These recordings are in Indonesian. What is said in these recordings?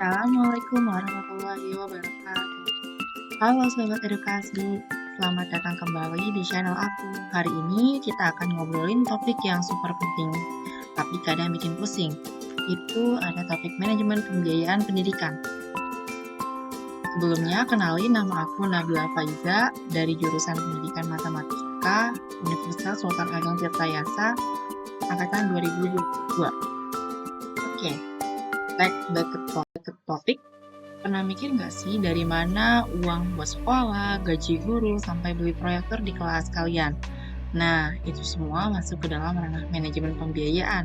Assalamualaikum warahmatullahi wabarakatuh. Halo Sobat Edukasi, selamat datang kembali di channel aku. Hari ini kita akan ngobrolin topik yang super penting, tapi kadang bikin pusing. Itu ada topik manajemen pembiayaan pendidikan. Sebelumnya, kenalin nama aku Nabila Faiza dari jurusan Pendidikan Matematika Universitas Sultan Ageng Tirtayasa angkatan 2022. Oke, back ke topik. Pernah mikir nggak sih dari mana uang buat sekolah, gaji guru, sampai beli proyektor di kelas kalian? Nah, itu semua masuk ke dalam ranah manajemen pembiayaan.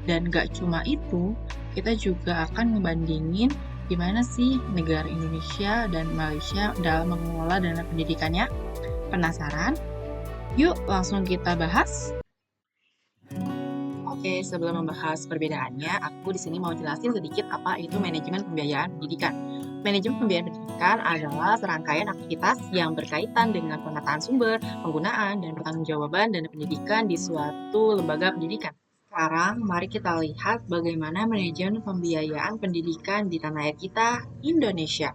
Dan nggak cuma itu, kita juga akan ngebandingin gimana sih negara Indonesia dan Malaysia dalam mengelola dana pendidikannya. Penasaran? Yuk langsung kita bahas. Oke, sebelum membahas perbedaannya, aku di sini mau jelasin sedikit apa itu manajemen pembiayaan pendidikan. Manajemen pembiayaan pendidikan adalah serangkaian aktivitas yang berkaitan dengan penataan sumber, penggunaan, dan pertanggungjawaban dana pendidikan di suatu lembaga pendidikan. Sekarang, mari kita lihat bagaimana manajemen pembiayaan pendidikan di tanah air kita, Indonesia.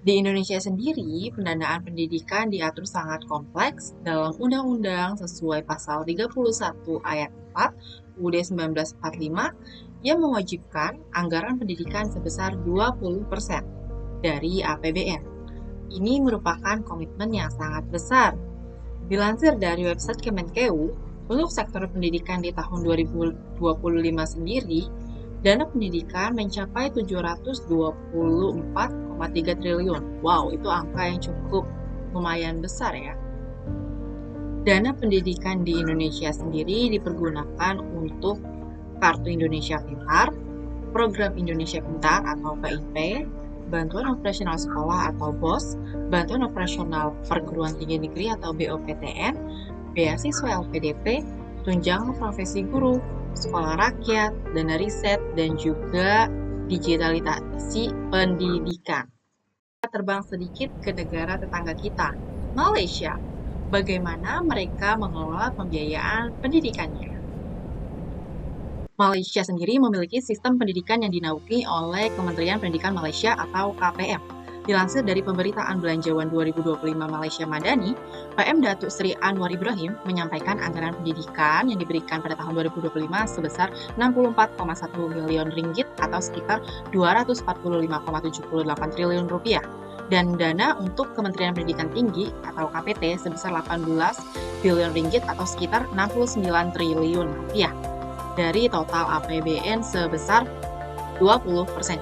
Di Indonesia sendiri, pendanaan pendidikan diatur sangat kompleks dalam Undang-Undang sesuai Pasal 31 Ayat 4 UUD 1945 yang mewajibkan anggaran pendidikan sebesar 20% dari APBN. Ini merupakan komitmen yang sangat besar. Dilansir dari website Kemenkeu, untuk sektor pendidikan di tahun 2025 sendiri, dana pendidikan mencapai 724,3 triliun. Wow, itu angka yang cukup lumayan besar ya. Dana pendidikan di Indonesia sendiri dipergunakan untuk Kartu Indonesia Pintar, Program Indonesia Pintar atau PIP, Bantuan Operasional Sekolah atau BOS, Bantuan Operasional Perguruan Tinggi Negeri atau BOPTN, Beasiswa LPDP, Tunjangan Profesi Guru, Sekolah Rakyat, dana riset, dan juga digitalisasi pendidikan. Kita terbang sedikit ke negara tetangga kita, Malaysia. Bagaimana mereka mengelola pembiayaan pendidikannya? Malaysia sendiri memiliki sistem pendidikan yang dinaungi oleh Kementerian Pendidikan Malaysia atau KPM. Dilansir dari pemberitaan belanjawan 2025 Malaysia Madani, PM Datuk Seri Anwar Ibrahim menyampaikan anggaran pendidikan yang diberikan pada tahun 2025 sebesar 64,1 miliar ringgit atau sekitar 245,78 triliun rupiah. Dan dana untuk Kementerian Pendidikan Tinggi atau KPT sebesar 18 bilion ringgit atau sekitar 69 triliun rupiah dari total APBN sebesar 20%.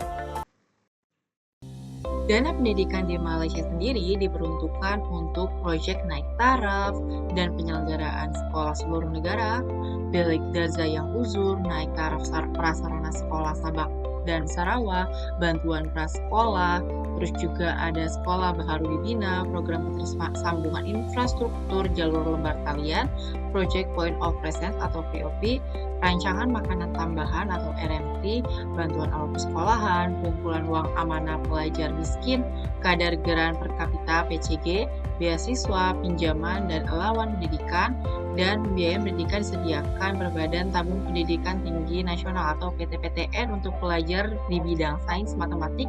Dana pendidikan di Malaysia sendiri diperuntukkan untuk proyek naik taraf dan penyelenggaraan sekolah seluruh negara, bilik daza yang uzur, naik taraf prasarana sekolah Sabak dan Sarawak, bantuan prasekolah, terus juga ada sekolah baru dibina, program sambungan infrastruktur jalur lembar talian, Project Point of Presence atau POP, rancangan makanan tambahan atau RMT, bantuan alat persekolahan, pengumpulan uang amanah pelajar miskin, kadar geran per kapita PCG, beasiswa, pinjaman, dan elawan pendidikan, dan biaya pendidikan disediakan Badan Tabung Pendidikan Tinggi Nasional atau PTPTN untuk pelajar di bidang sains matematik,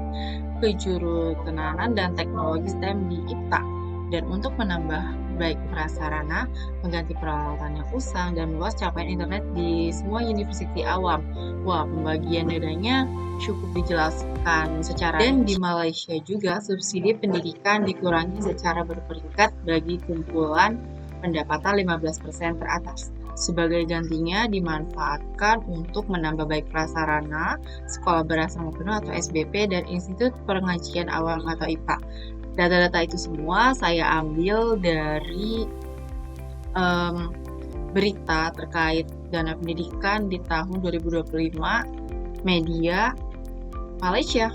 kejuruteraan, dan teknologi STEM di IPTA. Dan untuk menambah baik prasarana, mengganti peralatan yang usang, dan luas capaian internet di semua universiti awam. Wah, pembagian dananya cukup dijelaskan secara. Dan di Malaysia juga subsidi pendidikan dikurangi secara berperingkat bagi kumpulan pendapatan 15% teratas. Sebagai gantinya dimanfaatkan untuk menambah baik prasarana, sekolah berasrama penuh atau SBP, dan Institut Pengajian Awal atau IPA. Data-data itu semua saya ambil dari berita terkait dana pendidikan di tahun 2025 media Malaysia.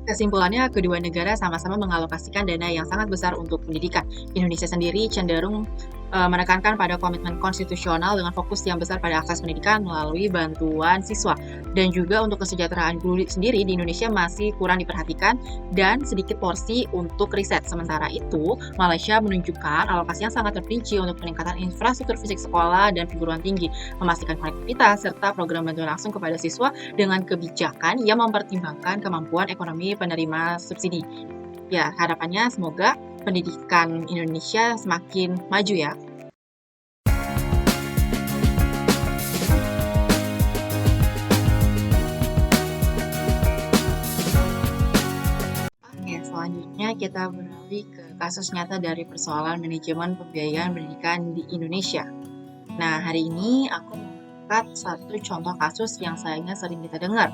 Kesimpulannya, kedua negara sama-sama mengalokasikan dana yang sangat besar untuk pendidikan. Indonesia sendiri cenderung menekankan pada komitmen konstitusional dengan fokus yang besar pada akses pendidikan melalui bantuan siswa. Dan juga untuk kesejahteraan guru sendiri di Indonesia masih kurang diperhatikan dan sedikit porsi untuk riset. Sementara itu, Malaysia menunjukkan alokasi yang sangat terperinci untuk peningkatan infrastruktur fisik sekolah dan perguruan tinggi, memastikan konektivitas, serta program bantuan langsung kepada siswa dengan kebijakan yang mempertimbangkan kemampuan ekonomi penerima subsidi. Ya, harapannya semoga pendidikan Indonesia semakin maju ya. Oke, selanjutnya kita beralih ke kasus nyata dari persoalan manajemen pembiayaan pendidikan di Indonesia. Nah, hari ini aku mengangkat satu contoh kasus yang sayangnya sering kita dengar.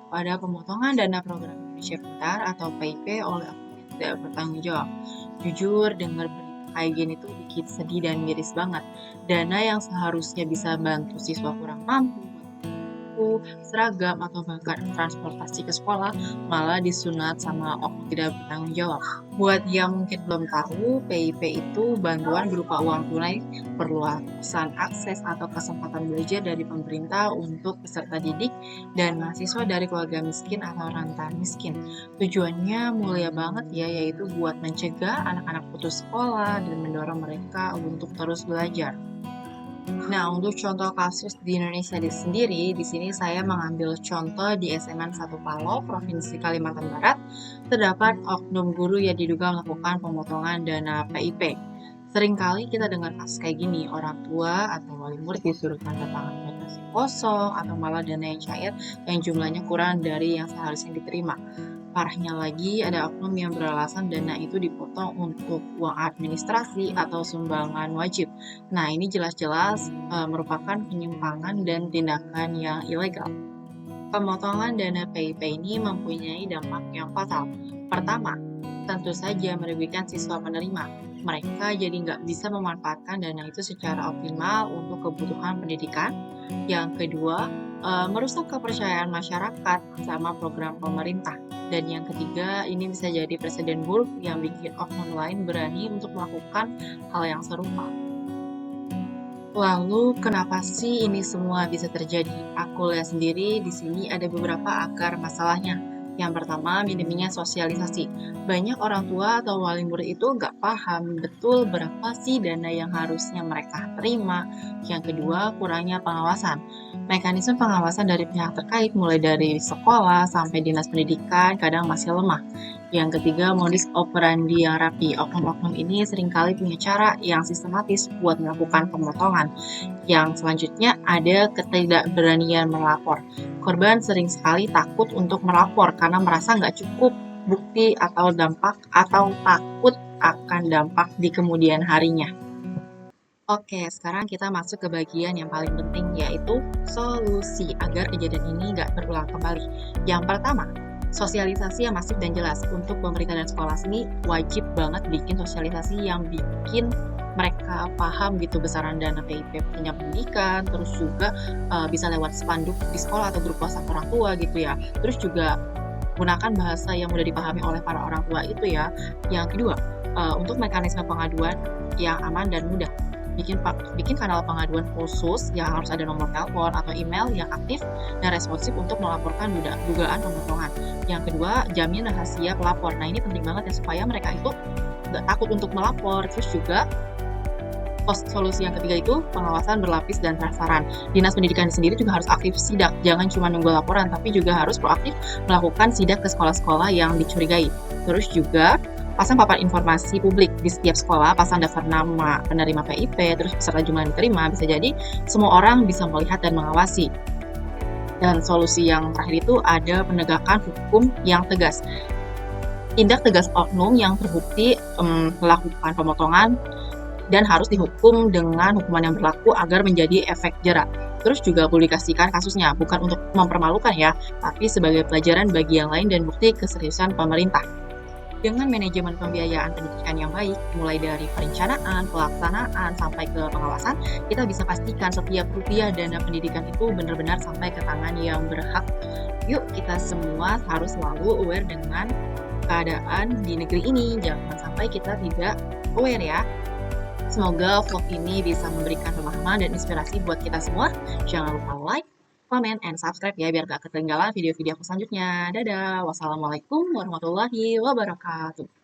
Pada pemotongan dana program Indonesia Pintar atau PIP oleh oknum yang tidak bertanggung jawab. Jujur, dengar berita kayak gini tuh bikin sedih dan miris banget. Dana yang seharusnya bisa bantu siswa kurang mampu, buku, seragam, atau bahkan transportasi ke sekolah malah disunat sama oknum tidak bertanggung jawab. Buat yang mungkin belum tahu, PIP itu bantuan berupa uang tunai, perluasan akses atau kesempatan belajar dari pemerintah untuk peserta didik dan mahasiswa dari keluarga miskin atau rentan miskin. Tujuannya mulia banget ya, yaitu buat mencegah anak-anak putus sekolah dan mendorong mereka untuk terus belajar. Nah, untuk contoh kasus di Indonesia sendiri, di sini saya mengambil contoh di SMN 1 Paloh, Provinsi Kalimantan Barat, terdapat oknum guru yang diduga melakukan pemotongan dana PIP. Seringkali kita dengar kasus kayak gini, orang tua atau wali murid disuruh tanda tangan donasi kosong atau malah dana yang cair yang jumlahnya kurang dari yang seharusnya diterima. Parahnya lagi, ada oknum yang beralasan dana itu dipotong untuk uang administrasi atau sumbangan wajib. Nah, ini jelas-jelas merupakan penyimpangan dan tindakan yang ilegal. Pemotongan dana PIP ini mempunyai dampak yang fatal. Pertama, tentu saja merugikan siswa penerima. Mereka jadi nggak bisa memanfaatkan dana itu secara optimal untuk kebutuhan pendidikan. Yang kedua, merusak kepercayaan masyarakat sama program pemerintah. Dan yang ketiga, ini bisa jadi presiden buruk yang bikin oknum lain berani untuk melakukan hal yang serupa. Lalu, kenapa sih ini semua bisa terjadi? Aku lihat sendiri di sini ada beberapa akar masalahnya. Yang pertama, minimnya sosialisasi. Banyak orang tua atau wali murid itu nggak paham betul berapa sih dana yang harusnya mereka terima. Yang kedua, kurangnya pengawasan. Mekanisme pengawasan dari pihak terkait, mulai dari sekolah sampai dinas pendidikan, kadang masih lemah. Yang ketiga, modus operandi yang rapi. Oknum-oknum ini seringkali punya cara yang sistematis buat melakukan pemotongan. Yang selanjutnya, ada ketidakberanian melapor. Korban sering sekali takut untuk melapor karena merasa nggak cukup bukti atau takut akan dampak di kemudian harinya. Oke, sekarang kita masuk ke bagian yang paling penting, yaitu solusi agar kejadian ini nggak berulang kembali. Yang pertama, sosialisasi yang masif dan jelas. Untuk pemerintah dan sekolah sini wajib banget bikin sosialisasi yang bikin mereka paham gitu besaran dana PIP punya pendidikan, terus juga bisa lewat spanduk di sekolah atau grup WhatsApp orang tua gitu ya. Terus juga gunakan bahasa yang mudah dipahami oleh para orang tua itu ya. Yang kedua, untuk mekanisme pengaduan yang aman dan mudah. Bikin kanal pengaduan khusus yang harus ada nomor telepon atau email yang aktif dan responsif untuk melaporkan dugaan pemotongan. Yang kedua, jamin rahasia pelapor. Nah, ini penting banget ya supaya mereka itu nggak takut untuk melapor. Terus juga solusi yang ketiga itu pengawasan berlapis dan transparan. Dinas pendidikan sendiri juga harus aktif sidak, jangan cuma nunggu laporan, tapi juga harus proaktif melakukan sidak ke sekolah-sekolah yang dicurigai. Terus juga pasang papan informasi publik di setiap sekolah, pasang daftar nama penerima PIP, terus beserta jumlah yang diterima, bisa jadi semua orang bisa melihat dan mengawasi. Dan solusi yang terakhir itu ada penegakan hukum yang tegas. Tindak tegas oknum yang terbukti melakukan pemotongan dan harus dihukum dengan hukuman yang berlaku agar menjadi efek jerak. Terus juga publikasikan kasusnya, bukan untuk mempermalukan ya, tapi sebagai pelajaran bagi yang lain dan bukti keseriusan pemerintah. Dengan manajemen pembiayaan pendidikan yang baik, mulai dari perencanaan, pelaksanaan, sampai ke pengawasan, kita bisa pastikan setiap rupiah dana pendidikan itu benar-benar sampai ke tangan yang berhak. Yuk, kita semua harus selalu aware dengan keadaan di negeri ini. Jangan sampai kita tidak aware ya. Semoga vlog ini bisa memberikan pemahaman dan inspirasi buat kita semua. Jangan lupa like, comment, and subscribe ya biar gak ketinggalan video-video aku selanjutnya. Dadah, wassalamualaikum warahmatullahi wabarakatuh.